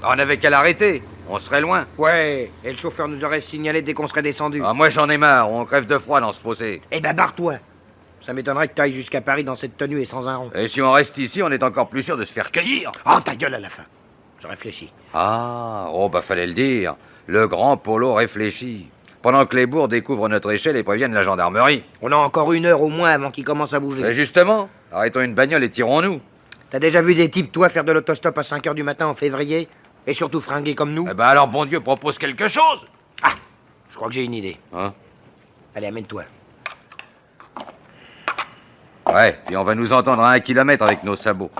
On avait qu'à l'arrêter. On serait loin. Ouais, et le chauffeur nous aurait signalé dès qu'on serait descendu. Ah, moi, j'en ai marre. On crève de froid dans ce fossé. Eh ben, barre-toi. Ça m'étonnerait que t'ailles jusqu'à Paris dans cette tenue et sans un rond. Et si on reste ici, on est encore plus sûr de se faire cueillir. Oh, ta gueule à la fin. Je réfléchis. Ah, oh, bah fallait le dire. Le grand Polo réfléchit. Pendant que les bourgs découvrent notre échelle et préviennent la gendarmerie. On a encore 1 heure au moins avant qu'il commence à bouger. Et justement, arrêtons une bagnole et tirons-nous. T'as déjà vu des types, toi, faire de l'autostop à 5 heures du matin en février? Et surtout fringués comme nous? Eh ben alors, bon Dieu, propose quelque chose. Ah, je crois que j'ai une idée. Hein? Allez, amène-toi. Ouais, puis on va nous entendre à 1 kilomètre avec nos sabots.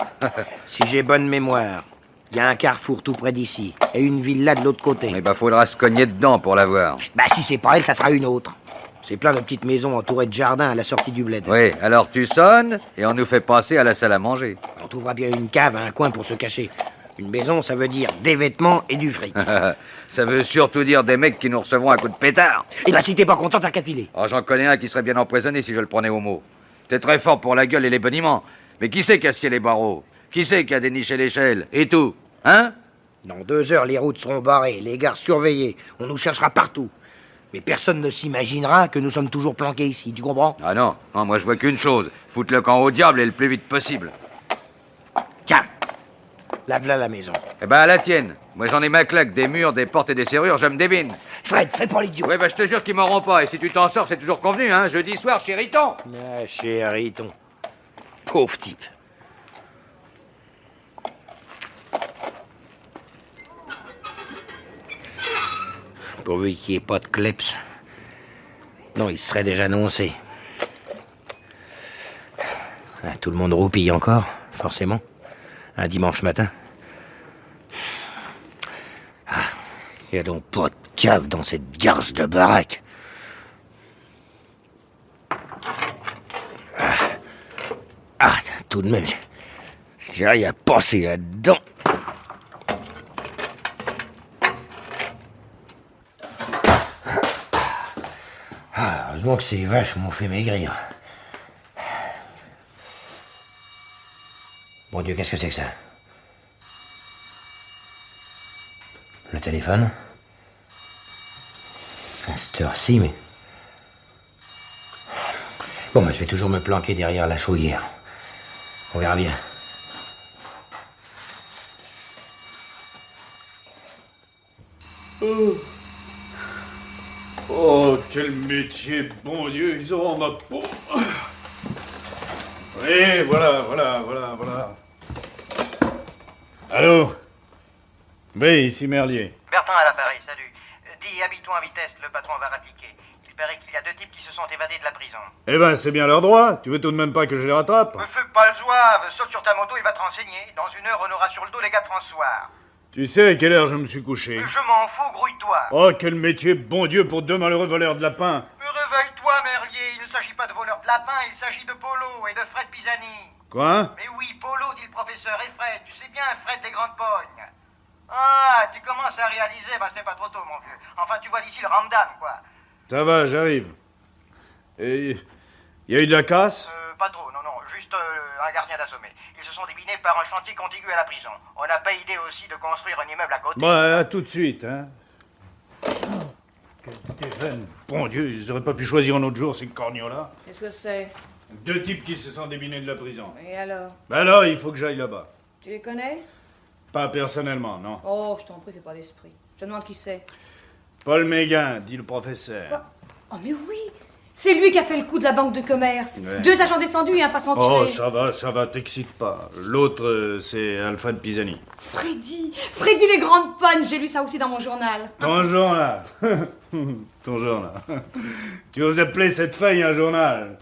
Si j'ai bonne mémoire, il y a un carrefour tout près d'ici. Et une villa de l'autre côté. Eh ben, faudra se cogner dedans pour la voir. Bah, si c'est pas elle, ça sera une autre. C'est plein de petites maisons entourées de jardins à la sortie du bled. Oui, alors tu sonnes et on nous fait passer à la salle à manger. On trouvera bien une cave, un coin pour se cacher. Une maison, ça veut dire des vêtements et du fric. Ça veut surtout dire des mecs qui nous recevront un coup de pétard. Et bah, si t'es pas content, t'as qu'à filer. Oh, j'en connais un qui serait bien empoisonné si je le prenais au mot. T'es très fort pour la gueule et les boniments. Mais qui c'est qui a scié les barreaux? Qui c'est qui a déniché l'échelle? Et tout? Hein? Dans 2 heures, les routes seront barrées, les gares surveillées. On nous cherchera partout. Mais personne ne s'imaginera que nous sommes toujours planqués ici, tu comprends? Ah non, non, moi je vois qu'une chose. Foutre le camp au diable et le plus vite possible. Tiens, lave-la la maison. Eh ben à la tienne. Moi j'en ai ma claque, des murs, des portes et des serrures, je me débine. Fred, fais pas l'idiot. Ouais, bah je te jure qu'ils m'auront pas. Et si tu t'en sors, c'est toujours convenu, hein. Jeudi soir, chériton. Ah, chériton. Pauvre type. Pourvu qu'il n'y ait pas de kleps. Non, il se serait déjà annoncé. Ah, tout le monde roupille encore, forcément. Un dimanche matin. Ah, il n'y a donc pas de cave dans cette garce de baraque. Ah, tout de même, j'ai à passer là-dedans. Ah, heureusement que ces vaches m'ont fait maigrir. Bon Dieu, qu'est-ce que c'est que ça? Le téléphone? À cette heure-ci, mais... Bon, moi, je vais toujours me planquer derrière la chaudière. On verra bien. Oh, quel métier, bon Dieu, ils auront ma peau. Oui, voilà. Allô? Oui, ici Merlier. Bertrand à l'appareil, salut. Dis, habille-toi en vitesse, le patron va rappliquer. Il paraît qu'il y a 2 types qui se sont évadés de la prison. Eh ben, c'est bien leur droit. Tu veux tout de même pas que je les rattrape? Feu pas le zouave, saute sur ta moto, il va te renseigner. Dans 1 heure, on aura sur le dos les gars de François. Tu sais à quelle heure je me suis couché? Je m'en fous, grouille-toi. Oh, quel métier, bon Dieu, pour 2 malheureux voleurs de lapins. Mais réveille-toi, Merlier, il ne s'agit pas de voleurs de lapins, il s'agit de Polo et de Fred Pisani. Quoi? Mais oui, Polo, dit le professeur, et Fred, tu sais bien, Fred des grandes pognes. Ah, tu commences à réaliser, bah c'est pas trop tôt, mon vieux. Enfin, tu vois d'ici le ramdam, quoi. Ça va, j'arrive. Et... y a eu de la casse? Pas trop, non, juste un gardien d'assommé. Ils se sont débinés par un chantier contigu à la prison. On n'a pas idée aussi de construire un immeuble à côté. Bah, à tout de suite, hein. Quel déveine. Bon Dieu, ils auraient pas pu choisir un autre jour, ces corgnots-là. Qu'est-ce que c'est? 2 types qui se sont débinés de la prison. Et alors? Ben alors, il faut que j'aille là-bas. Tu les connais? Pas personnellement, non. Oh, je t'en prie, fais pas d'esprit. Je te demande qui c'est. Paul Méguin, dit le professeur. Quoi? Oh, mais oui! C'est lui qui a fait le coup de la banque de commerce. Ouais. 2 agents descendus et un passant Oh, tué. ça va, t'excite pas. L'autre, c'est Alfred Pisani. Freddy les grandes pannes, j'ai lu ça aussi dans mon journal. Ton journal. Ton journal. Tu oses appeler cette feuille un journal?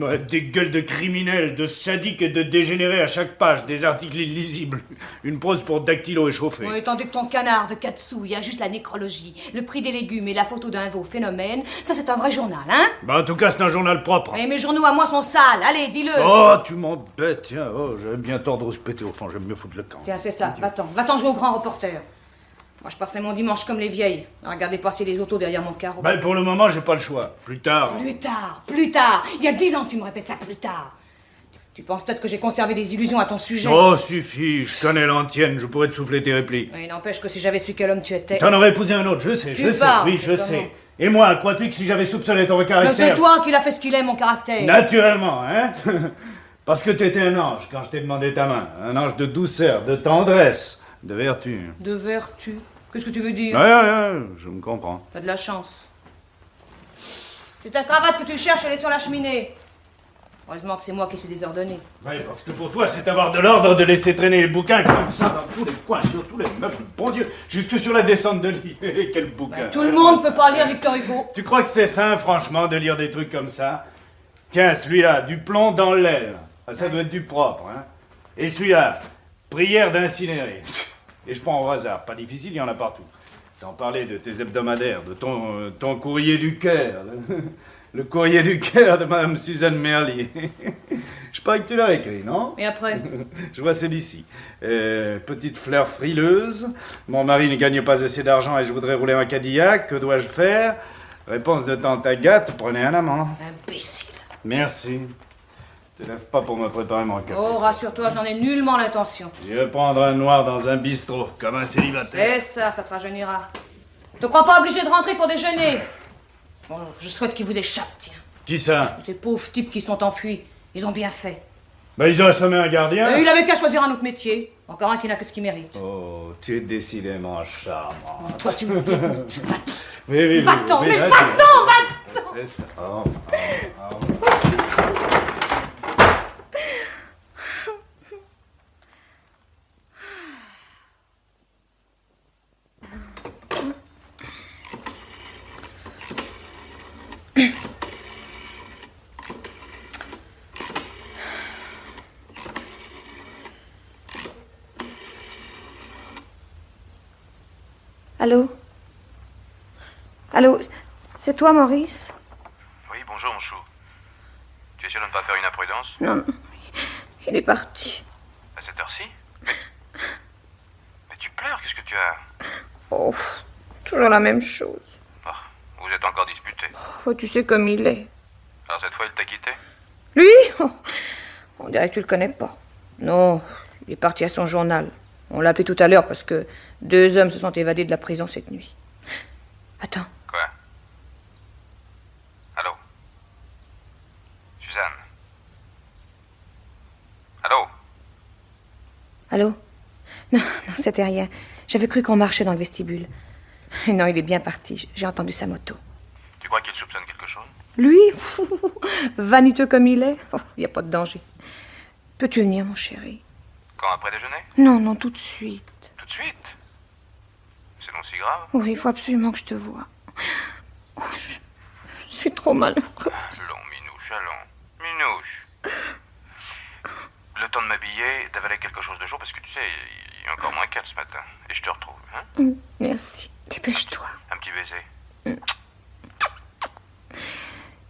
Ouais, des gueules de criminels, de sadiques et de dégénérés à chaque page, des articles illisibles. Une prose pour dactylo échauffé. Oui, tandis que ton canard de 4 sous, il y a juste la nécrologie, le prix des légumes et la photo d'un veau phénomène. Ça, c'est un vrai journal, hein? Bah, en tout cas, c'est un journal propre. Et mes journaux à moi sont sales, allez, dis-le. Oh, tu m'embêtes, tiens. Oh, j'avais bien tort de se péter au fond, j'aime mieux foutre le camp. Tiens, c'est ça, va-t'en jouer au grand reporter. Moi, je passerai mon dimanche comme les vieilles, à regarder passer les autos derrière mon carreau. Bah, pour le moment, j'ai pas le choix. Plus tard. Plus tard. Il y a 10 ans que tu me répètes ça, plus tard. Tu penses peut-être que j'ai conservé des illusions à ton sujet. Oh, suffit, je connais l'antienne, je pourrais te souffler tes répliques. Mais il n'empêche que si j'avais su quel homme tu étais... T'en aurais épousé un autre, je sais, Tu je sais, parles, oui, je comment? sais. Et moi, crois-tu que si j'avais soupçonné ton Mais caractère... c'est toi qui l'as fait ce qu'il est, mon caractère. Naturellement, hein. Parce que t'étais un ange quand je t'ai demandé ta main. Un ange de douceur, de tendresse, de vertu. De vertu. Qu'est-ce que tu veux dire? Ouais, je me comprends. T'as de la chance. C'est ta cravate que tu cherches, elle est sur la cheminée. Heureusement que c'est moi qui suis désordonné. Oui, parce que pour toi, c'est avoir de l'ordre de laisser traîner les bouquins comme ça dans tous les coins, sur tous les meubles. Bon Dieu, jusque sur la descente de lit. Quel bouquin. Tout le monde peut pas lire Victor Hugo. Tu crois que c'est sain, franchement, de lire des trucs comme ça? Tiens, celui-là, du plomb dans l'aile. Ah, ça doit être du propre, hein. Et celui-là, prière d'incinérer. Et je prends au hasard, pas difficile, il y en a partout. Sans parler de tes hebdomadaires, de ton courrier du cœur. Le courrier du cœur de Madame Suzanne Merlier. Je parie que tu l'as écrit, non? Et après? Je vois celui-ci. Petite fleur frileuse. Mon mari ne gagne pas assez d'argent et je voudrais rouler un Cadillac. Que dois-je faire? Réponse de tante Agathe, prenez un amant. Imbécile. Merci. Te lève pas pour me préparer mon café. Oh, rassure-toi, je n'en ai nullement l'intention. Je vais prendre un noir dans un bistrot, comme un célibataire. C'est ça, ça te rajeunira. Je te crois pas obligé de rentrer pour déjeuner. Bon, je souhaite qu'il vous échappe, tiens. Qui ça? Ces pauvres types qui sont enfuis, ils ont bien fait. Ben, ils ont assommé un gardien. Il avait qu'à choisir un autre métier. Encore un qui n'a que ce qu'il mérite. Oh, tu es décidément charmant. Toi, tu me dégoûtes. Va-t'en. Oui, Va-t'en, mais là, va-t'en, va-t'en. c'est ça. Allô? Allô? C'est toi, Maurice? Oui, bonjour, mon chou. Tu es sûr de ne pas faire une imprudence? Non, il est parti. À cette heure-ci? Mais tu pleures, qu'est-ce que tu as? Oh, toujours la même chose. Ah, vous êtes encore disputés. Oh, tu sais comme il est. Alors cette fois, il t'a quitté? Lui? Oh, on dirait que tu le connais pas. Non, il est parti à son journal. On l'a appelé tout à l'heure parce que 2 hommes se sont évadés de la prison cette nuit. Attends. Quoi? Allô? Suzanne? Allô? Allô? Non, c'était rien. J'avais cru qu'on marchait dans le vestibule. Non, il est bien parti. J'ai entendu sa moto. Tu crois qu'il soupçonne quelque chose? Lui? Vaniteux comme il est. Il n'y a pas de danger. Peux-tu venir, mon chéri? Quand, après déjeuner? Non, tout de suite. Tout de suite? C'est donc si grave? Oui, il faut absolument que je te voie. Oh, je suis trop malheureuse. Allons, Minouche, allons. Minouche. Le temps de m'habiller, d'avaler quelque chose de chaud, parce que tu sais, il y a encore moins 4 ce matin. Et je te retrouve, hein? Merci. Dépêche-toi. Un petit baiser.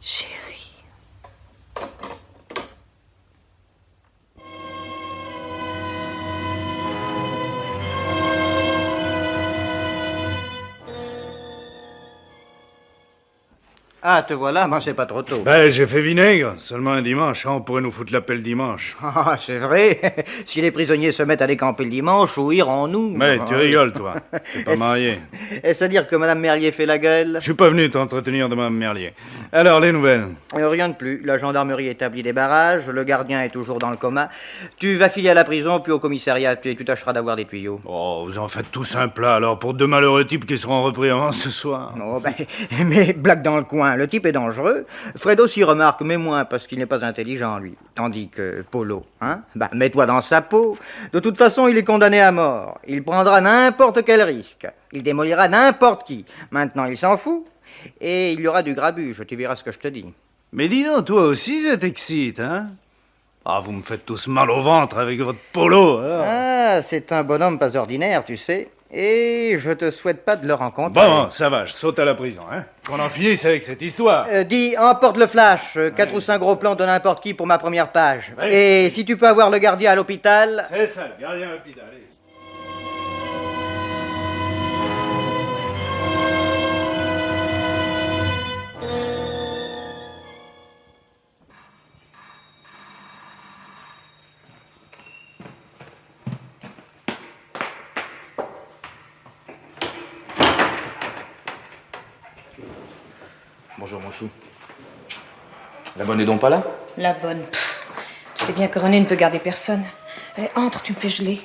Chérie. Ah, te voilà, mais c'est pas trop tôt. Ben, j'ai fait vinaigre. Seulement un dimanche, hein, on pourrait nous foutre la paix le dimanche. Ah, c'est vrai. Si les prisonniers se mettent à décamper le dimanche, où irons-nous? Mais tu rigoles, toi. T'es pas Est-ce- marié. Est-ce à dire que Madame Merlier fait la gueule? Je suis pas venu t'entretenir de Mme Merlier. Alors, les nouvelles? Rien de plus. La gendarmerie établit des barrages, le gardien est toujours dans le coma. Tu vas filer à la prison, puis au commissariat, et tu tâcheras d'avoir des tuyaux. Oh, vous en faites tous un plat, alors, pour 2 malheureux types qui seront repris avant ce soir. Oh, ben, mais blague dans le coin, le type est dangereux. Fredo s'y remarque, mais moins, parce qu'il n'est pas intelligent, lui. Tandis que Polo, hein? Bah, mets-toi dans sa peau. De toute façon, il est condamné à mort. Il prendra n'importe quel risque. Il démolira n'importe qui. Maintenant, il s'en fout. Et il y aura du grabuge, tu verras ce que je te dis. Mais dis donc, toi aussi, ça t'excite, hein? Ah, vous me faites tous mal au ventre avec votre polo, alors. Ah, c'est un bonhomme pas ordinaire, tu sais. Et je te souhaite pas de le rencontrer. Bon, ça va, je saute à la prison, hein? Qu'on en finisse avec cette histoire. Dis, emporte le flash, 4 ou 5 gros plans de n'importe qui pour ma première page. Ouais. Et si tu peux avoir le gardien à l'hôpital... C'est ça, gardien à l'hôpital, allez. Bonjour, mon chou. La bonne est donc pas là? La bonne. Pff, tu sais bien que René ne peut garder personne. Allez, entre, tu me fais geler.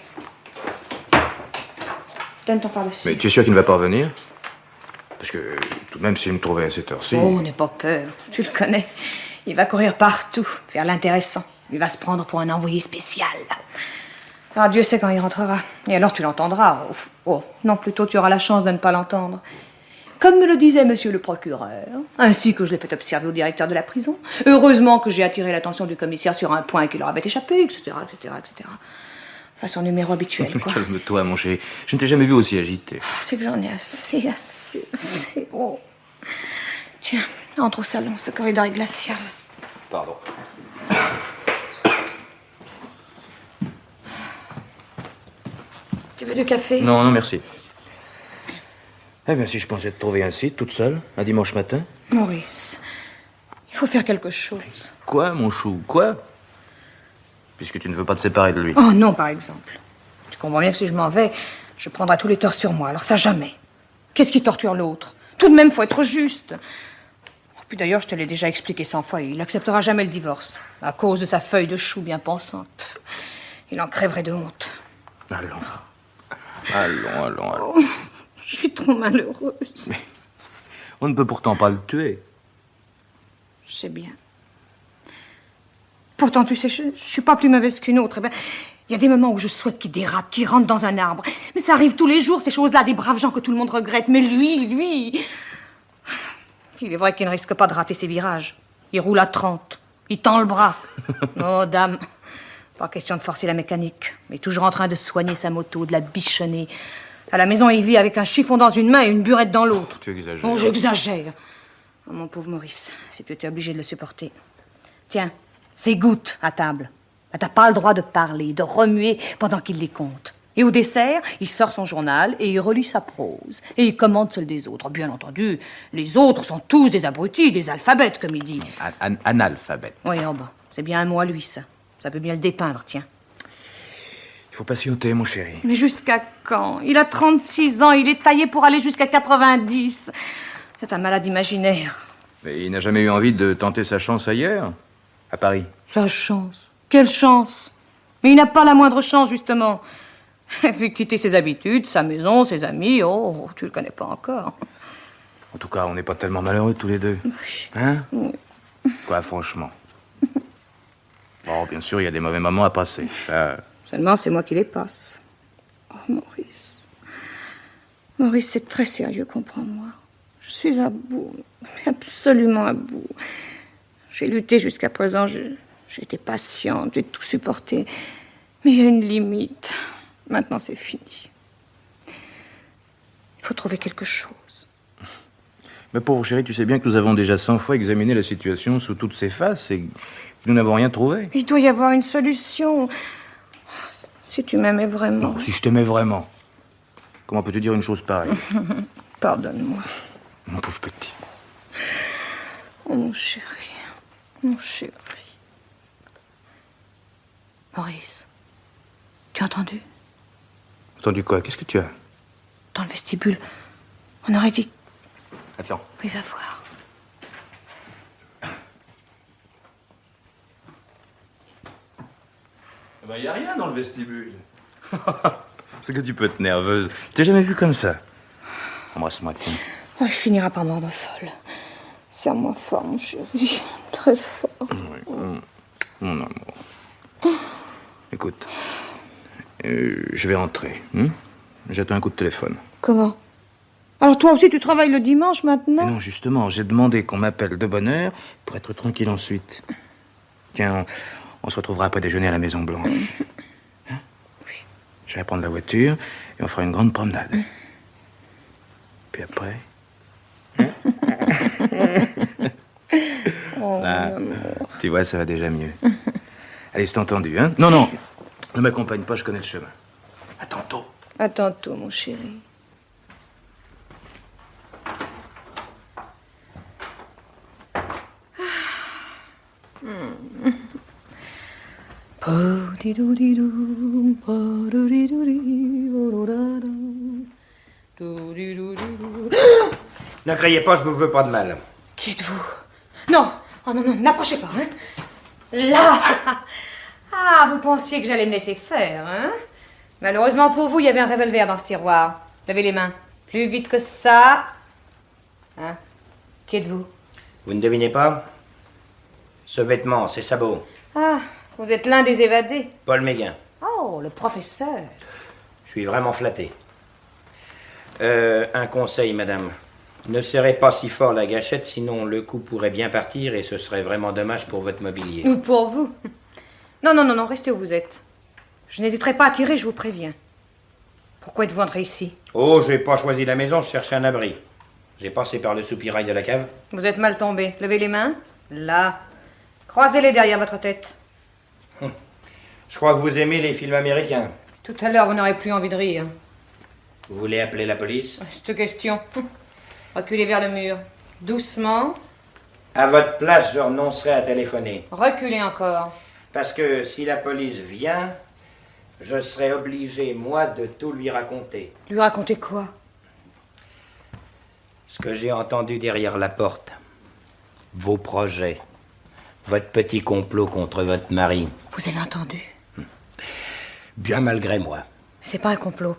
Donne ton par-dessus. Mais tu es sûr qu'il ne va pas revenir? Parce que tout de même, s'il me trouvait à cette heure-ci... Oh, n'aie pas peur. Tu le connais. Il va courir partout, faire l'intéressant. Il va se prendre pour un envoyé spécial. Ah, Dieu sait quand il rentrera. Et alors tu l'entendras. Oh, non, plutôt tu auras la chance de ne pas l'entendre. Comme me le disait monsieur le procureur, ainsi que je l'ai fait observer au directeur de la prison, heureusement que j'ai attiré l'attention du commissaire sur un point qui leur avait échappé, etc., etc., etc. Enfin, son numéro habituel, quoi. Calme-toi, mon chéri. Je ne t'ai jamais vu aussi agité. C'est que j'en ai assez. Oh. Tiens, entre au salon, ce corridor est glacial. Pardon. Tu veux du café? Non, non, merci. Eh bien, si je pensais te trouver ainsi, toute seule, un dimanche matin... Maurice, il faut faire quelque chose. Quoi, mon chou? Quoi? Puisque tu ne veux pas te séparer de lui. Oh non, par exemple. Tu comprends bien que si je m'en vais, je prendrai tous les torts sur moi. Alors ça, jamais. Qu'est-ce qui torture l'autre? Tout de même, faut être juste. Puis d'ailleurs, je te l'ai déjà expliqué 100 fois, il n'acceptera jamais le divorce. À cause de sa feuille de chou bien pensante. Pff, il en crèverait de honte. Allons. Allons. Oh, je suis trop malheureuse. Mais on ne peut pourtant pas le tuer. Je sais bien. Pourtant, tu sais, je suis pas plus mauvaise qu'une autre. Eh ben, il y a des moments où je souhaite qu'il dérape, qu'il rentre dans un arbre. Mais ça arrive tous les jours, ces choses-là, des braves gens que tout le monde regrette. Mais lui... Il est vrai qu'il ne risque pas de rater ses virages. Il roule à 30. Il tend le bras. Oh, dame. Pas question de forcer la mécanique. Mais toujours en train de soigner sa moto, de la bichonner. À la maison, il vit avec un chiffon dans une main et une burette dans l'autre. Tu exagères. Oh, j'exagère. Oh, mon pauvre Maurice, si tu étais obligé de le supporter. Tiens, ces gouttes à table. T'as pas le droit de parler, de remuer pendant qu'il les compte. Et au dessert, il sort son journal et il relit sa prose. Et il commente celle des autres. Bien entendu, les autres sont tous des abrutis, des alphabètes, comme il dit. Analphabète. Oui, oh ben, c'est bien un mot à lui, ça. Ça peut bien le dépeindre, tiens. Il faut patienter, mon chéri. Mais jusqu'à quand? Il a 36 ans, il est taillé pour aller jusqu'à 90. C'est un malade imaginaire. Mais il n'a jamais eu envie de tenter sa chance ailleurs? À Paris? Sa chance? Quelle chance? Mais il n'a pas la moindre chance, justement. Et puis quitter ses habitudes, sa maison, ses amis, oh, tu le connais pas encore. En tout cas, on n'est pas tellement malheureux tous les deux. Hein? Oui. Quoi, franchement? Bon, bien sûr, il y a des mauvais moments à passer. Seulement, c'est moi qui les passe. Oh, Maurice. Maurice, c'est très sérieux, comprends-moi. Je suis à bout, absolument à bout. J'ai lutté jusqu'à présent, j'ai été patiente, j'ai tout supporté. Mais il y a une limite. Maintenant, c'est fini. Il faut trouver quelque chose. Mais pauvre chérie, tu sais bien que nous avons déjà 100 fois examiné la situation sous toutes ses faces et que nous n'avons rien trouvé. Il doit y avoir une solution. Si tu m'aimais vraiment. Non, si je t'aimais vraiment. Comment peux-tu dire une chose pareille? Pardonne-moi. Mon pauvre petit. Oh, mon chéri. Mon chéri. Maurice, tu as entendu? Entendu quoi? Qu'est-ce que tu as? Dans le vestibule, on aurait dit... Attends. Oui, va voir. Il n'y a rien dans le vestibule. C'est que tu peux être nerveuse. Je t'ai jamais vu comme ça. Embrasse-moi, tiens. Oh, il finira par mordre folle. Serre-moi fort, mon chéri. Très fort. Oui, mon amour. Écoute, je vais rentrer. J'attends un coup de téléphone. Comment? Alors toi aussi, tu travailles le dimanche maintenant? Mais non, justement, j'ai demandé qu'on m'appelle de bonne heure pour être tranquille ensuite. Tiens, on se retrouvera après déjeuner à la Maison Blanche. Hein? Oui. Je vais prendre la voiture et on fera une grande promenade. Puis après... Oh, là, mon amour. tu vois, ça va déjà mieux. Allez, c'est entendu, hein? Non, non, ne m'accompagne pas, je connais le chemin. À tantôt. À tantôt, mon chéri. Ne criez pas, je vous veux pas de mal. Qui êtes-vous? Non, oh non, non, n'approchez pas, hein. Là. Ah, vous pensiez que j'allais me laisser faire, hein? Malheureusement pour vous, il y avait un revolver dans ce tiroir. Levez les mains. Plus vite que ça. Hein? Qui êtes-vous? Vous ne devinez pas? Ce vêtement, ces sabots. Ah, vous êtes l'un des évadés. Paul Méguin. Oh, le professeur. Je suis vraiment flatté. Un conseil, madame. Ne serrez pas si fort la gâchette, sinon le coup pourrait bien partir et ce serait vraiment dommage pour votre mobilier. Ou pour vous. Non, non, non, non, restez où vous êtes. Je n'hésiterai pas à tirer, je vous préviens. Pourquoi êtes-vous entré ici? Oh, j'ai pas choisi la maison, je cherchais un abri. J'ai passé par le soupirail de la cave. Vous êtes mal tombé. Levez les mains. Là. Croisez-les derrière votre tête. Je crois que vous aimez les films américains. Tout à l'heure, vous n'aurez plus envie de rire. Vous voulez appeler la police? Cette question. Reculez vers le mur. Doucement. À votre place, je renoncerai à téléphoner. Reculez encore. Parce que si la police vient, je serai obligé, moi, de tout lui raconter. Lui raconter quoi? Ce que j'ai entendu derrière la porte. Vos projets. Votre petit complot contre votre mari. Vous avez entendu? Bien malgré moi. C'est pas un complot.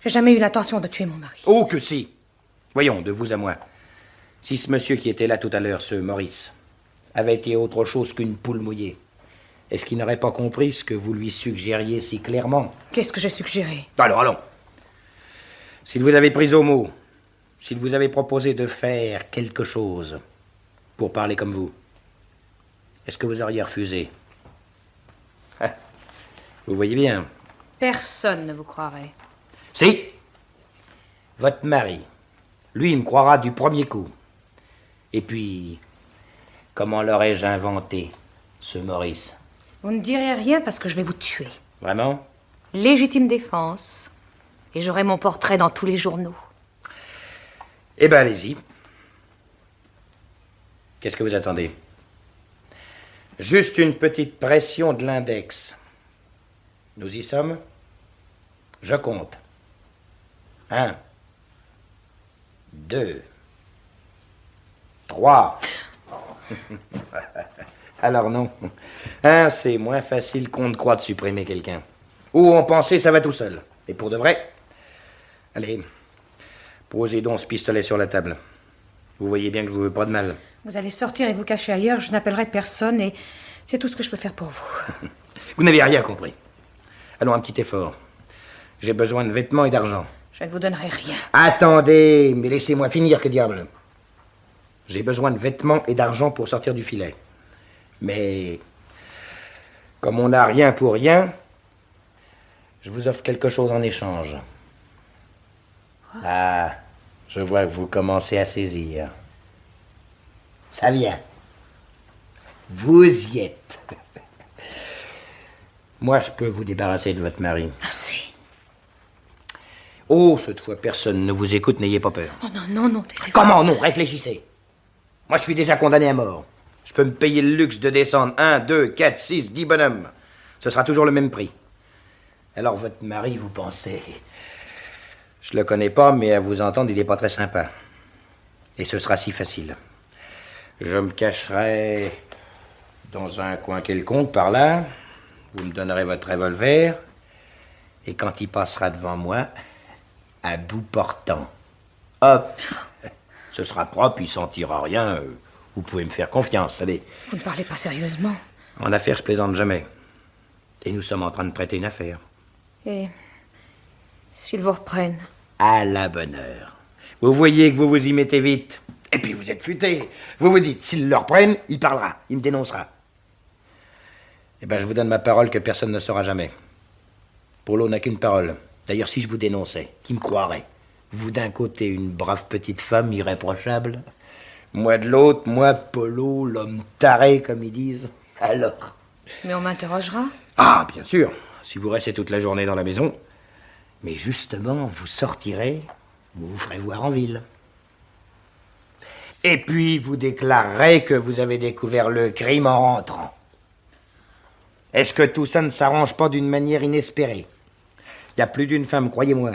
J'ai jamais eu l'intention de tuer mon mari. Oh que si! Voyons, de vous à moi. Si ce monsieur qui était là tout à l'heure, ce Maurice, avait été autre chose qu'une poule mouillée, est-ce qu'il n'aurait pas compris ce que vous lui suggériez si clairement? Qu'est-ce que j'ai suggéré? Alors, allons. S'il vous avait pris au mot, s'il vous avait proposé de faire quelque chose pour parler comme vous, est-ce que vous auriez refusé? Ah, vous voyez bien. Personne ne vous croirait. Si. Votre mari. Lui, il me croira du premier coup. Et puis, comment l'aurais-je inventé, ce Maurice? Vous ne direz rien parce que je vais vous tuer. Vraiment? Légitime défense. Et j'aurai mon portrait dans tous les journaux. Eh ben, allez-y. Qu'est-ce que vous attendez? Juste une petite pression de l'index. Nous y sommes? Je compte. 1, 2, 3. Alors non. C'est moins facile qu'on ne croit de supprimer quelqu'un. Ou on pensait ça va tout seul. Et pour de vrai? Allez, posez donc ce pistolet sur la table. Vous voyez bien que je vous veux pas de mal. Vous allez sortir et vous cacher ailleurs, je n'appellerai personne et c'est tout ce que je peux faire pour vous. Vous n'avez rien compris. Allons, un petit effort. J'ai besoin de vêtements et d'argent. Je ne vous donnerai rien. Attendez, mais laissez-moi finir, que diable. J'ai besoin de vêtements et d'argent pour sortir du filet. Mais, comme on n'a rien pour rien, je vous offre quelque chose en échange. Ah, je vois que vous commencez à saisir. Ça vient. Vous y êtes. Moi, je peux vous débarrasser de votre mari. Assez. Oh, cette fois, personne ne vous écoute, n'ayez pas peur. Oh non, non, non, taisez-vous. Comment non? Réfléchissez. Moi, je suis déjà condamné à mort. Je peux me payer le luxe de descendre 1, 2, 4, 6, 10 bonhommes. Ce sera toujours le même prix. Alors, votre mari, vous pensez... Je le connais pas, mais à vous entendre, il est pas très sympa. Et ce sera si facile. Je me cacherai dans un coin quelconque, par là. Vous me donnerez votre revolver. Et quand il passera devant moi, à bout portant. Hop. Ce sera propre, il sentira rien. Vous pouvez me faire confiance, allez. Vous ne parlez pas sérieusement. En affaires, je plaisante jamais. Et nous sommes en train de prêter une affaire. Et s'ils vous reprennent? À la bonne heure. Vous voyez que vous vous y mettez vite. Et puis vous êtes futé. Vous vous dites, s'ils le reprennent, il parlera, il me dénoncera. Eh ben, je vous donne ma parole que personne ne saura jamais. Polo n'a qu'une parole. D'ailleurs, si je vous dénonçais, qui me croirait? Vous d'un côté, une brave petite femme irréprochable. Moi de l'autre, moi, Polo, l'homme taré, comme ils disent. Alors? Mais on m'interrogera? Ah, bien sûr, si vous restez toute la journée dans la maison. Mais justement, vous sortirez, vous vous ferez voir en ville. Et puis, vous déclarerez que vous avez découvert le crime en rentrant. Est-ce que tout ça ne s'arrange pas d'une manière inespérée? Il y a plus d'une femme, croyez-moi,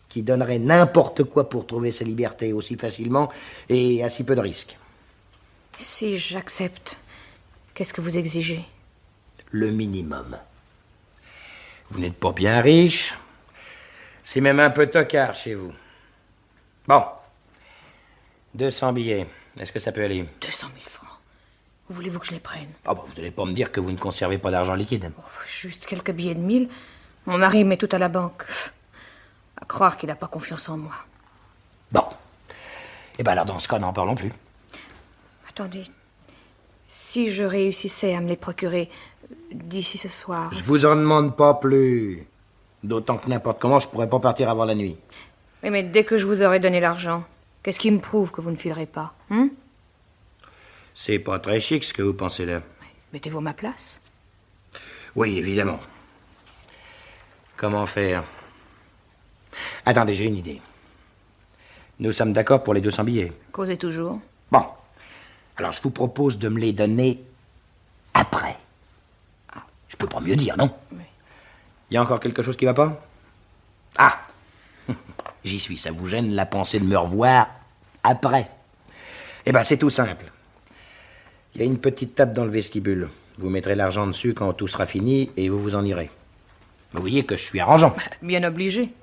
qui donnerait n'importe quoi pour trouver sa liberté aussi facilement et à si peu de risques. Si j'accepte, qu'est-ce que vous exigez? Le minimum. Vous n'êtes pas bien riche. C'est même un peu tocard chez vous. Bon. 200 billets. Est-ce que ça peut aller? 200 000 francs. Où voulez-vous que je les prenne? Ah bon, vous n'allez pas me dire que vous ne conservez pas d'argent liquide. Oh, juste quelques billets de 1000. Mon mari met tout à la banque. À croire qu'il n'a pas confiance en moi. Bon. Eh ben alors, dans ce cas, n'en parlons plus. Attendez. Si je réussissais à me les procurer d'ici ce soir... Je vous en demande pas plus. D'autant que n'importe comment, je pourrais pas partir avant la nuit. Oui, mais dès que je vous aurai donné l'argent, qu'est-ce qui me prouve que vous ne filerez pas, hein? C'est pas très chic ce que vous pensez là. Mettez-vous à ma place. Oui, évidemment. Comment faire? Attendez, j'ai une idée. Nous sommes d'accord pour les 200 billets. Causez toujours. Bon. Alors, je vous propose de me les donner après. Je peux pas mieux dire, non? Oui. Il y a encore quelque chose qui va pas? Ah! J'y suis, ça vous gêne la pensée de me revoir après? Eh ben, c'est tout simple. Il y a une petite table dans le vestibule. Vous mettrez l'argent dessus quand tout sera fini et vous vous en irez. Vous voyez que je suis arrangeant. Bien obligé.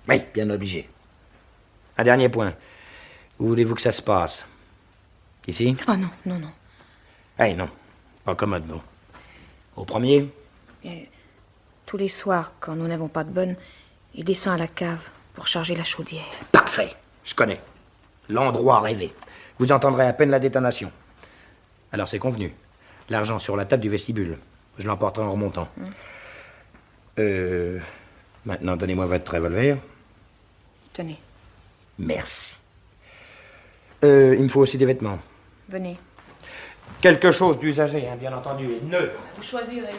Oui, bien obligé. Un dernier point. Où voulez-vous que ça se passe? Ici? Ah non, non, non. Eh non, pas commode, non. Au premier? Et tous les soirs, quand nous n'avons pas de bonne, il descend à la cave pour charger la chaudière. Parfait, je connais. L'endroit rêvé. Vous entendrez à peine la détonation. Alors c'est convenu. L'argent sur la table du vestibule. Je l'emporterai en remontant. Maintenant, donnez-moi votre revolver. Tenez, Merci. Il me faut aussi des vêtements. venez. Quelque chose d'usagé, hein, bien entendu, et neutre. Vous choisirez.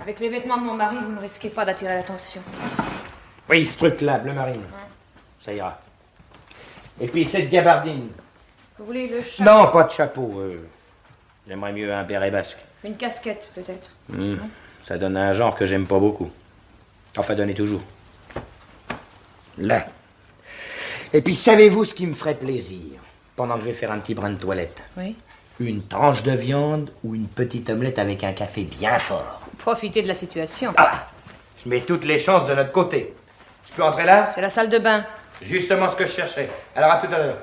Avec les vêtements de mon mari, vous ne risquez pas d'attirer l'attention. Oui, ce truc-là, bleu marine. Ça ira. Et puis cette gabardine. Vous voulez le chapeau? Non, pas de chapeau. J'aimerais mieux un béret basque. Une casquette, peut-être. Ça donne un genre que j'aime pas beaucoup. Enfin, donnez toujours. Là. Et puis, savez-vous ce qui me ferait plaisir? Pendant que je vais faire un petit brin de toilette. Oui. Une tranche de viande ou une petite omelette avec un café bien fort. Profitez de la situation. Ah! Je mets toutes les chances de notre côté. Je peux entrer là? C'est la salle de bain. Justement ce que je cherchais. Alors, à tout à l'heure.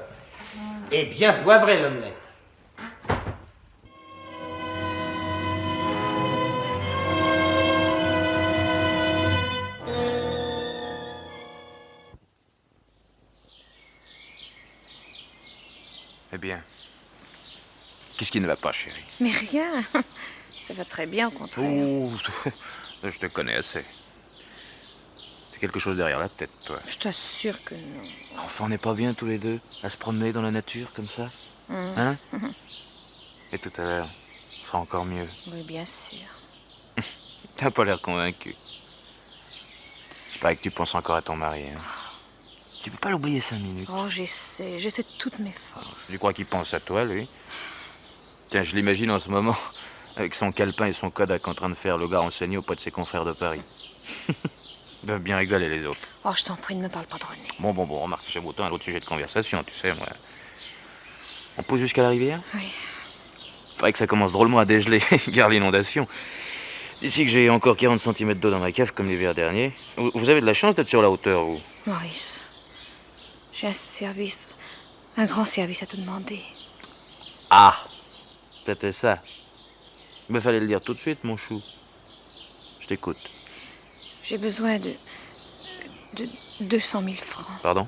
Et bien poivrée, l'omelette. Eh bien, qu'est-ce qui ne va pas, chérie? Mais rien. Ça va très bien, au contraire. Oh, je te connais assez. T'as quelque chose derrière la tête, toi. Je t'assure que non. Enfin, on n'est pas bien tous les deux, à se promener dans la nature comme ça? Hein? Et tout à l'heure, ce sera encore mieux. Oui, bien sûr. T'as pas l'air convaincu. Je parie que tu penses encore à ton mari, hein? Tu peux pas l'oublier 5 minutes. Oh, j'essaie de toutes mes forces. Tu crois qu'il pense à toi, lui? Tiens, je l'imagine en ce moment, avec son calepin et son Kodak en train de faire le gars renseigné auprès de ses confrères de Paris. Ils doivent bien rigoler, les autres. Oh, je t'en prie, ne me parle pas de René. Bon, remarque, j'ai autant un autre sujet de conversation, tu sais, moi. On pousse jusqu'à la rivière? Oui. Il paraît que ça commence drôlement à dégeler, gare l'inondation. D'ici que j'ai encore 40 cm d'eau dans ma cave, comme l'hiver dernier. Vous avez de la chance d'être sur la hauteur, vous? Maurice, j'ai un grand service à te demander. Ah! C'était ça. Il fallait le dire tout de suite, mon chou. Je t'écoute. J'ai besoin de 200 000 francs. Pardon?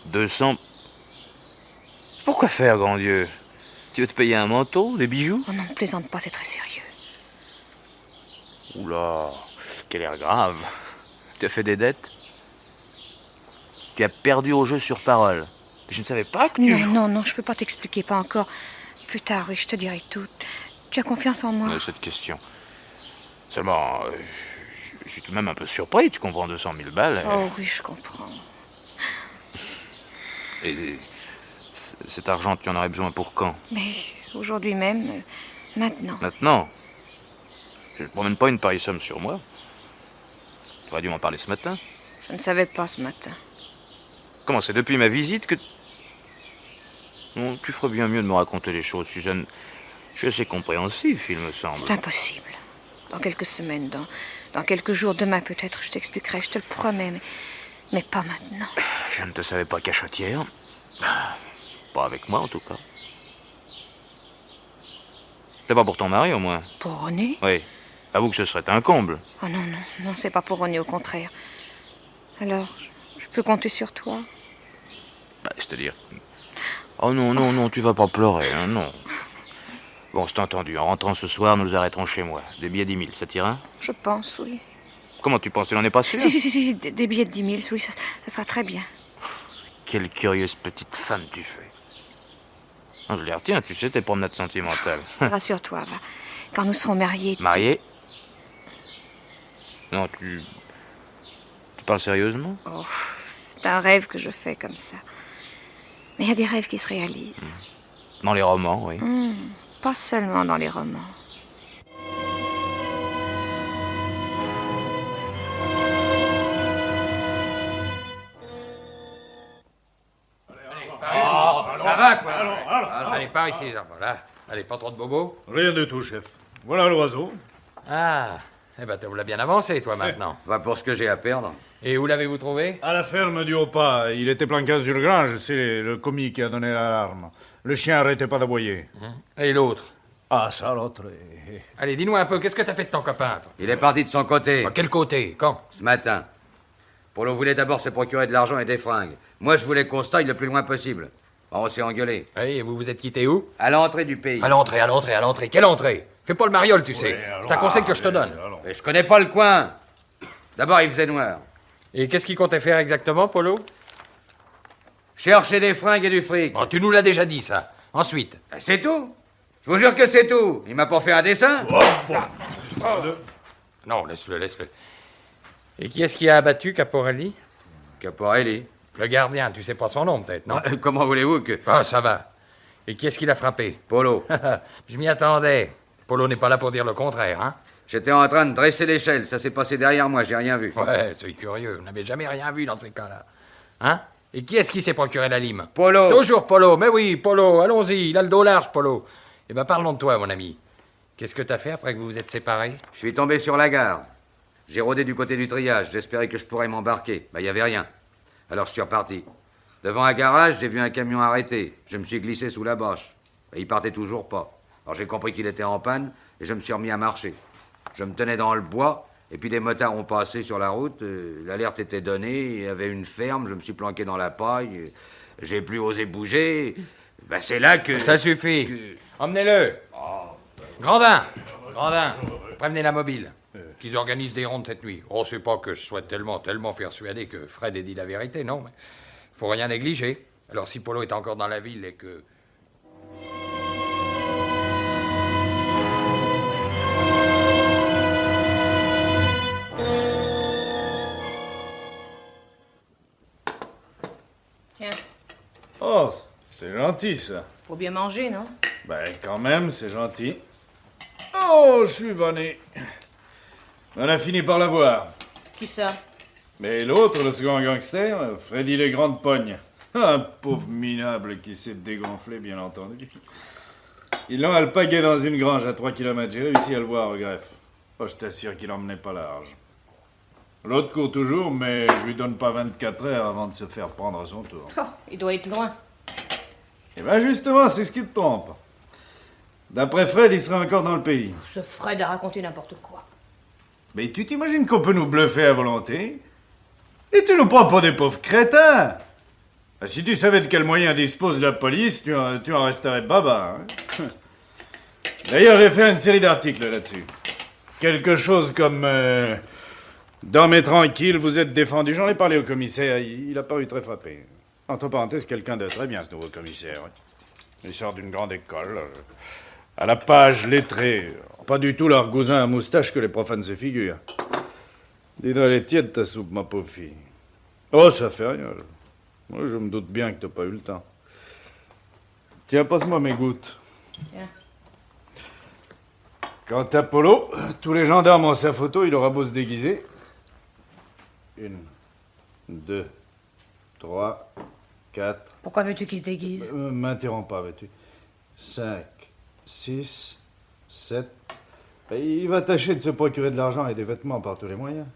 200... Pourquoi faire, grand Dieu? Tu veux te payer un manteau, des bijoux? Oh non, plaisante pas, c'est très sérieux. Oula, quel air grave. Tu as fait des dettes? Tu as perdu au jeu sur parole. Je ne savais pas que tu joues... Non, je peux pas t'expliquer, pas encore. Plus tard, oui, je te dirai tout. Tu as confiance en moi? Cette question. Seulement, je suis tout de même un peu surpris, tu comprends, 200 000 balles. Oh oui, je comprends. Et cet argent, tu en aurais besoin pour quand? Mais aujourd'hui même, maintenant. Maintenant? Je ne promène pas une pareille somme sur moi. Tu aurais dû m'en parler ce matin. Je ne savais pas ce matin. Comment, c'est depuis ma visite que... Bon, tu ferais bien mieux de me raconter les choses, Suzanne. Je suis assez compréhensif, il me semble. C'est impossible. Dans quelques semaines, dans quelques jours, demain peut-être, je t'expliquerai, je te le promets, mais pas maintenant. Je ne te savais pas cachotière. Pas avec moi, en tout cas. C'est pas pour ton mari, au moins? Pour René? Oui. Avoue que ce serait un comble. Oh non, c'est pas pour René, au contraire. Alors, je peux compter sur toi? Bah, c'est-à-dire... Oh non, tu vas pas pleurer, hein, non. Bon, c'est entendu. En rentrant ce soir, nous arrêterons chez moi. Des billets 10 000, ça t'ira? Je pense, oui. Comment tu penses? Tu n'en es pas sûr? Si, des billets de 10 000, oui, ça sera très bien. Quelle curieuse petite femme tu fais. Non, je les retiens, tu sais, tes promenades sentimentales. Rassure-toi, va. Quand nous serons mariés... Marié? Non, tu parles sérieusement? Oh, c'est un rêve que je fais comme ça. Mais il y a des rêves qui se réalisent. Dans les romans, oui. Pas seulement dans les romans. Ça va, quoi. Allez, par ici, les enfants, là. Allez, pas trop de bobos. Rien de tout, chef. Voilà l'oiseau. Ah, eh ben, vous l'as bien avancé, toi, maintenant. Va pour ce que j'ai à perdre. Et où l'avez-vous trouvé? À la ferme du Haut-Pas, il était plein 15 d'urgence, c'est le commis qui a donné l'alarme. Le chien arrêtait pas d'aboyer. Et l'autre? Ah, ça, l'autre... Allez, dis-nous un peu, qu'est-ce que t'as fait de ton copain, toi? Il est parti de son côté, À quel côté? Quand? ce matin. Polo voulait d'abord se procurer de l'argent et des fringues. Moi, je voulais qu'on se taille le plus loin possible. On s'est engueulé. Oui, et vous vous êtes quitté où? À l'entrée du pays. À l'entrée. Quelle entrée? Fais pas le mariole, tu sais. C'est un conseil que je te donne. Mais je connais pas le coin. D'abord, il faisait noir. Et qu'est-ce qu'il comptait faire exactement, Polo? Chercher des fringues et du fric. Bon, tu nous l'as déjà dit, ça. Ensuite? C'est tout. Je vous jure que c'est tout. Il m'a pas fait un dessin. Non, laisse-le. Et qui est-ce qui a abattu Caporelli? Caporelli. Le gardien, tu sais pas son nom, peut-être, non? Comment voulez-vous que... Ah, ça va. Et qui est-ce qui l'a frappé? Polo. Je m'y attendais. Polo n'est pas là pour dire le contraire, hein? J'étais en train de dresser l'échelle. Ça s'est passé derrière moi. J'ai rien vu. Ouais, c'est curieux. Vous n'avez jamais rien vu dans ces cas-là. Hein? Et qui est-ce qui s'est procuré la lime? Polo. Toujours Polo. Mais oui, Polo. Allons-y. Il a le dos large, Polo. Eh ben, parlons de toi, mon ami. Qu'est-ce que t'as fait après que vous vous êtes séparés? Je suis tombé sur la gare. J'ai rôdé du côté du triage. J'espérais que je pourrais m'embarquer. Il y avait rien. Alors je suis reparti. Devant un garage, j'ai vu un camion arrêté. Je me suis glissé sous la bâche. Il partait toujours pas. Alors j'ai compris qu'il était en panne et je me suis remis à marcher. Je me tenais dans le bois et puis des motards ont passé sur la route. L'alerte était donnée. Il y avait une ferme. Je me suis planqué dans la paille. J'ai plus osé bouger. C'est là que... Ça suffit. Emmenez-le. Grandin. Prévenez la mobile. Qu'ils organisent des rondes cette nuit. Oh, c'est pas que je sois tellement persuadé que Fred ait dit la vérité, non, mais faut rien négliger. Alors si Polo est encore dans la ville et que... Tiens, Oh, c'est gentil, ça. faut bien manger, non? Ben, quand même, c'est gentil. Oh, je suis vanné. On a fini par l'avoir. Qui ça? Mais l'autre, le second gangster, Freddy les Grandes Pognes. Un pauvre minable qui s'est dégonflé, bien entendu. Ils l'ont alpagué dans une grange à 3 km. J'ai réussi à le voir au greffe. Oh, je t'assure qu'il emmenait pas large. L'autre court toujours, mais je lui donne pas 24 heures avant de se faire prendre à son tour. Oh, il doit être loin. Et ben justement, c'est ce qui te trompe. D'après Fred, il serait encore dans le pays. Ce Fred a raconté n'importe quoi. Mais tu t'imagines qu'on peut nous bluffer à volonté? Et tu nous prends pour des pauvres crétins! Ah, si tu savais de quels moyens dispose la police, tu en resterais baba. Hein? D'ailleurs, j'ai fait une série d'articles là-dessus. Quelque chose comme... Dormez tranquille, vous êtes défendu. J'en ai parlé au commissaire, il a paru très frappé. Entre parenthèses, quelqu'un de très bien, ce nouveau commissaire. Ouais. Il sort d'une grande école, à la page lettrée. Pas du tout l'argousin à moustache que les profanes se figurent. Dis-donc, elle est tiède, ta soupe, ma pauvre fille. Oh, ça fait rien. Moi, je me doute bien que t'as pas eu le temps. Tiens, passe-moi mes gouttes. Tiens. Quant à Polo, tous les gendarmes ont sa photo, il aura beau se déguiser. 1, 2, 3, 4. Pourquoi veux-tu qu'il se déguise? M'interromps pas, veux-tu. 5, 6, 7. Il va tâcher de se procurer de l'argent et des vêtements par tous les moyens.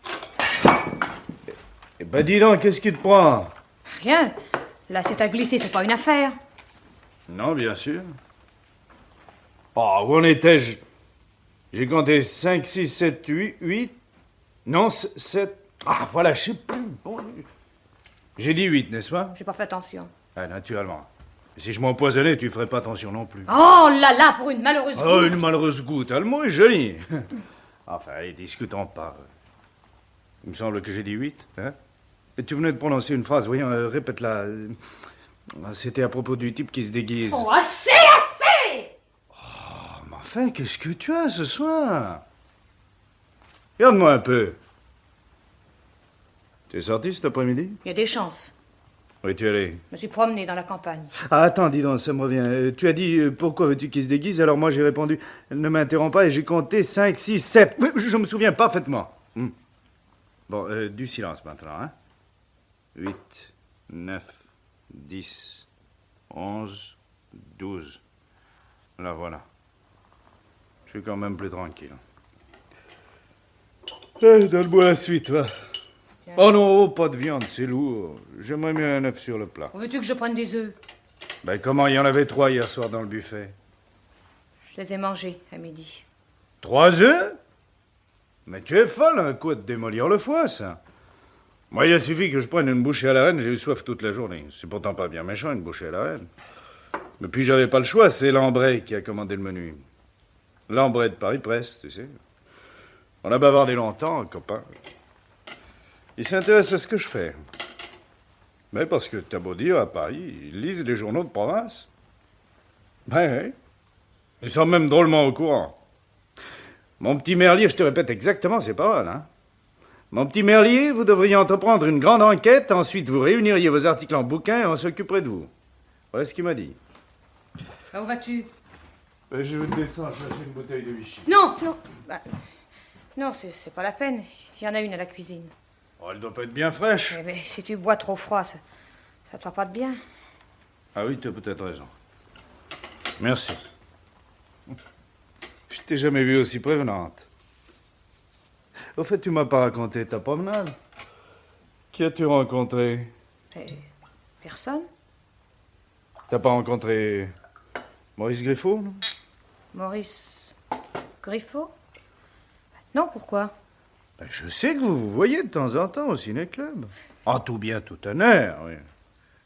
Eh ben dis donc, qu'est-ce qui te prend? Rien. Là, c'est à glisser, c'est pas une affaire. Non, bien sûr. Oh, où en étais-je? J'ai compté 5, 6, 7, 8. Non, 7. Ah, voilà, je sais plus. Bon, j'ai dit 8, n'est-ce pas? J'ai pas fait attention. Ah, naturellement. Si je m'empoisonnais, tu ferais pas attention non plus. Oh là là, pour une malheureuse Oh, goutte. une malheureuse goutte. Le mot est joli. Enfin, allez, discutons pas. Il me semble que j'ai dit 8, hein? Et tu venais de prononcer une phrase, voyons, répète-la. C'était à propos du type qui se déguise. Oh, assez, assez! Oh, mais enfin, qu'est-ce que tu as ce soir? Regarde-moi un peu. Tu es sorti cet après-midi? Il y a des chances. Où es-tu allé? Je me suis promené dans la campagne. Ah, attends, dis donc, ça me revient. Tu as dit, pourquoi veux-tu qu'il se déguise? Alors moi, j'ai répondu, ne m'interromps pas, et j'ai compté 5, 6, 7. Je me souviens parfaitement. Bon, du silence maintenant, hein? 8, 9, 10, 11, 12. Là, voilà. Je suis quand même plus tranquille. Donne-moi la suite, va. Oh non, pas de viande, c'est lourd. J'aimerais mieux un œuf sur le plat. Veux-tu que je prenne des œufs? Ben comment, il y en avait 3 hier soir dans le buffet? Je les ai mangés à midi. 3 œufs? Mais tu es folle, un coup de démolir le foie, ça. Moi, il a suffi que je prenne une bouchée à la reine, j'ai eu soif toute la journée. C'est pourtant pas bien méchant, une bouchée à la reine. Mais puis j'avais pas le choix, c'est Lambray qui a commandé le menu. Lambray de Paris-Presse, tu sais. On a bavardé longtemps, copain. Il s'intéresse à ce que je fais. Mais parce que t'as beau dire, à Paris, ils lisent les journaux de province. Ben oui. Ils sont même drôlement au courant. Mon petit Merlier, je te répète exactement ces paroles, hein. Mon petit Merlier, vous devriez entreprendre une grande enquête, ensuite vous réuniriez vos articles en bouquin et on s'occuperait de vous. Voilà ce qu'il m'a dit. Où vas-tu? Je vais descendre chercher une bouteille de Vichy. Non, non. Bah, non, c'est pas la peine. Il y en a une à la cuisine. Oh, elle doit pas être bien fraîche. Mais si tu bois trop froid, ça te fera pas de bien. Ah oui, tu as peut-être raison. Merci. Je t'ai jamais vue aussi prévenante. Au fait, tu m'as pas raconté ta promenade. Qui as-tu rencontré? Personne? T'as pas rencontré Maurice Griffo, non? Maurice Griffo? Non, pourquoi? Ben, je sais que vous vous voyez de temps en temps au ciné-club. En tout bien, tout honneur, oui.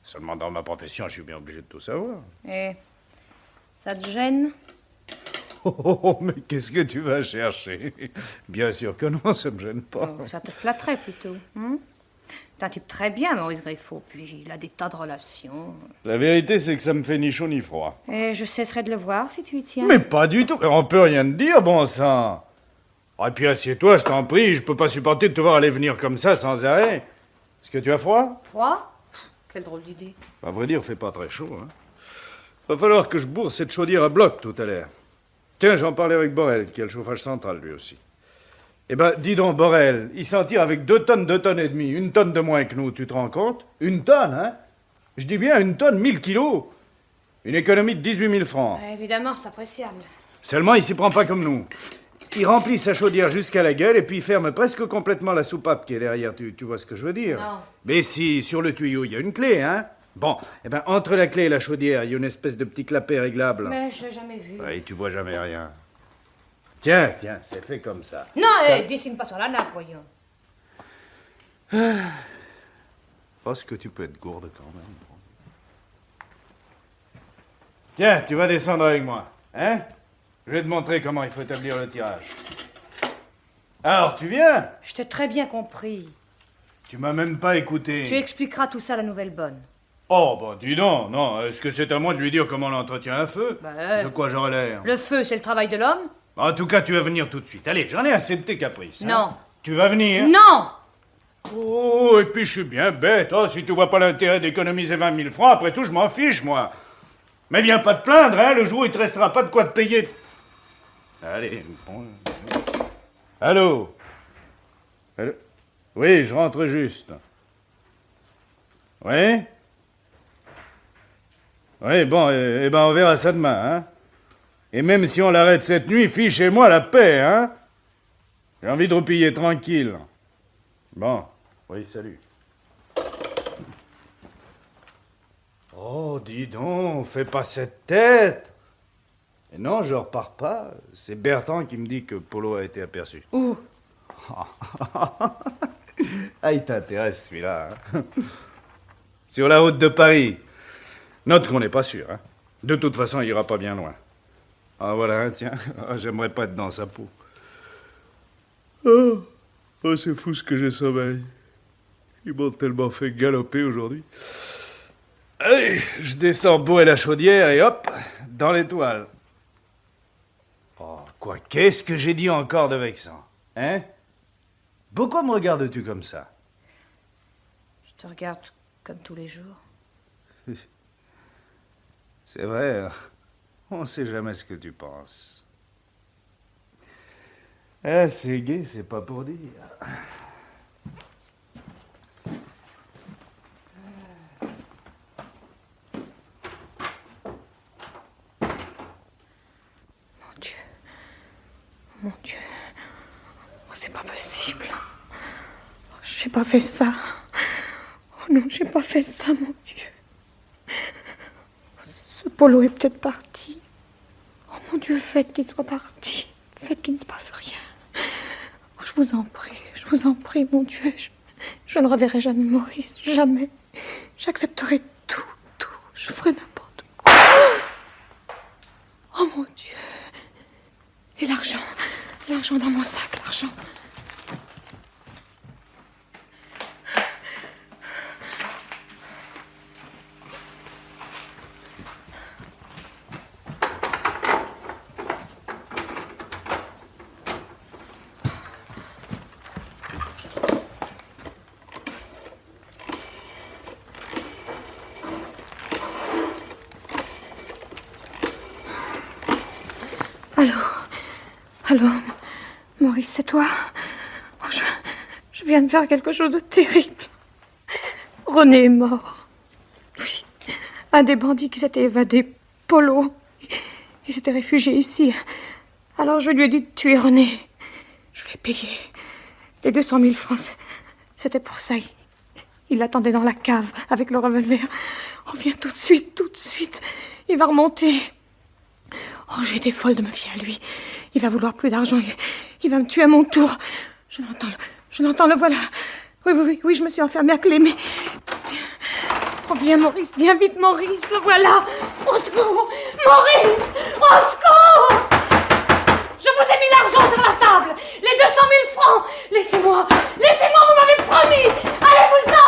Seulement dans ma profession, je suis bien obligé de tout savoir. Et ça te gêne? Oh, mais qu'est-ce que tu vas chercher? Bien sûr que non, ça me gêne pas. Oh, ça te flatterait plutôt. C'est un type très bien, Maurice Griffo, puis il a des tas de relations. La vérité, c'est que ça me fait ni chaud ni froid. Et je cesserai de le voir si tu y tiens. Mais pas du tout. On peut rien te dire, bon sang. Et puis assieds-toi, je t'en prie. Je peux pas supporter de te voir aller venir comme ça sans arrêt. Est-ce que tu as froid? Froid? Quelle drôle d'idée. À vrai dire, fait pas très chaud, hein. Va falloir que je bourre cette chaudière à bloc tout à l'heure. Tiens, j'en parlais avec Borel, qui a le chauffage central, lui aussi. Eh ben, dis donc, Borel, il s'en tire avec 2 tonnes et demie. 1 tonne de moins que nous, tu te rends compte? 1 tonne, hein? Je dis bien 1 tonne, 1000 kilos. Une économie de 18 000 francs. Évidemment, c'est appréciable. Seulement, il s'y prend pas comme nous. Il remplit sa chaudière jusqu'à la gueule et puis il ferme presque complètement la soupape qui est derrière. Tu vois ce que je veux dire? Non. Mais si, sur le tuyau, il y a une clé, hein? Bon, eh ben, entre la clé et la chaudière, il y a une espèce de petit clapet réglable. Mais je l'ai jamais vu. Et tu vois jamais rien. Tiens, c'est fait comme ça. Non, dessine pas sur la nappe, voyons. Parce que tu peux être gourde quand même. Tiens, tu vas descendre avec moi, hein? Je vais te montrer comment il faut établir le tirage. Alors, tu viens? Je t'ai très bien compris. Tu m'as même pas écouté. Tu expliqueras tout ça à la nouvelle bonne. Oh, bah dis donc, non. Est-ce que c'est à moi de lui dire comment on entretient un feu? Ben, De quoi j'aurais l'air? le feu, c'est le travail de l'homme? En tout cas, tu vas venir tout de suite. Allez, j'en ai assez de tes caprices. hein. Non. Tu vas venir? Non! Oh, et puis je suis bien bête. Oh, si tu vois pas l'intérêt d'économiser 20 000 francs, après tout, je m'en fiche, moi. Mais viens pas te plaindre, hein. Le jour où il te restera pas de quoi te payer. Allez, bon. Allô? Oui, je rentre juste. Oui? Oui, bon, eh ben on verra ça demain, hein. Et même si on l'arrête cette nuit, fichez-moi la paix, hein. J'ai envie de roupiller tranquille. Bon, oui, salut. Oh, dis donc, fais pas cette tête. Et non, je repars pas. C'est Bertrand qui me dit que Polo a été aperçu. Où? Ah, il t'intéresse celui-là, hein. Sur la route de Paris. Note qu'on n'est pas sûr, hein. De toute façon, il ira pas bien loin. Ah voilà, hein, tiens, j'aimerais pas être dans sa peau. Oh, c'est fou ce que j'ai sommeil. Ils m'ont tellement fait galoper aujourd'hui. Allez, je descends bourrer la chaudière et hop, dans l'étoile. Oh, quoi, qu'est-ce que j'ai dit encore de vexant, hein? Pourquoi me regardes-tu comme ça? Je te regarde comme tous les jours. C'est vrai, on sait jamais ce que tu penses. Ah, c'est gai, c'est pas pour dire. Mon Dieu. Oh, c'est pas possible. Oh, j'ai pas fait ça. Oh non, j'ai pas fait ça, mon Dieu. Ce Polo est peut-être parti. Oh mon Dieu, faites qu'il soit parti. Faites qu'il ne se passe rien. Oh, je vous en prie, mon Dieu. Je ne reverrai jamais Maurice, jamais. J'accepterai tout. Je ferai n'importe quoi. Oh mon Dieu. Et l'argent dans mon sac, l'argent. Allô, Maurice, c'est toi? Oh, je viens de faire quelque chose de terrible. René est mort. Oui, un des bandits qui s'était évadé, Polo, il s'était réfugié ici. Alors je lui ai dit de tuer René. Je l'ai payé. Les 200 000 francs, c'était pour ça. Il l'attendait dans la cave avec le revolver. On vient tout de suite. Il va remonter. Oh, j'ai été folle de me fier à lui. Il va vouloir plus d'argent. Il va me tuer à mon tour. Je l'entends, le voilà. Oui, je me suis enfermée à clé, mais... Oh, viens, Maurice, viens vite, Maurice, le voilà. Au secours, Maurice, au secours. Je vous ai mis l'argent sur la table. Les 200 000 francs. Laissez-moi, vous m'avez promis. Allez-vous-en.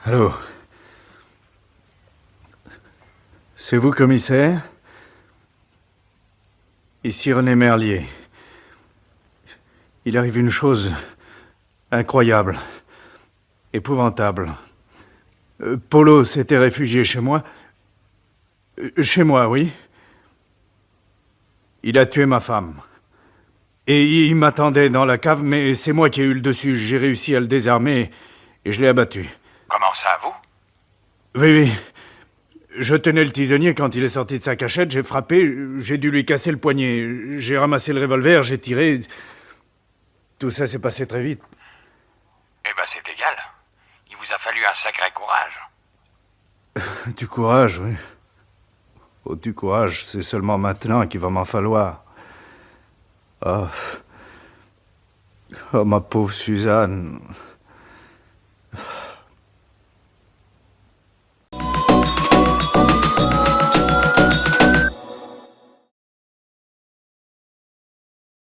Allô? C'est vous, commissaire? Ici René Merlier. Il arrive une chose incroyable, épouvantable. Polo s'était réfugié chez moi. Chez moi, oui. Il a tué ma femme. Et il m'attendait dans la cave, mais c'est moi qui ai eu le dessus. J'ai réussi à le désarmer et je l'ai abattu. Comment ça, vous? Oui. Je tenais le tisonnier quand il est sorti de sa cachette, j'ai frappé, j'ai dû lui casser le poignet. J'ai ramassé le revolver, j'ai tiré. Tout ça s'est passé très vite. Eh ben, c'est égal. Il vous a fallu un sacré courage. Du courage, oui. Oh, du courage, c'est seulement maintenant qu'il va m'en falloir. Oh, ma pauvre Suzanne.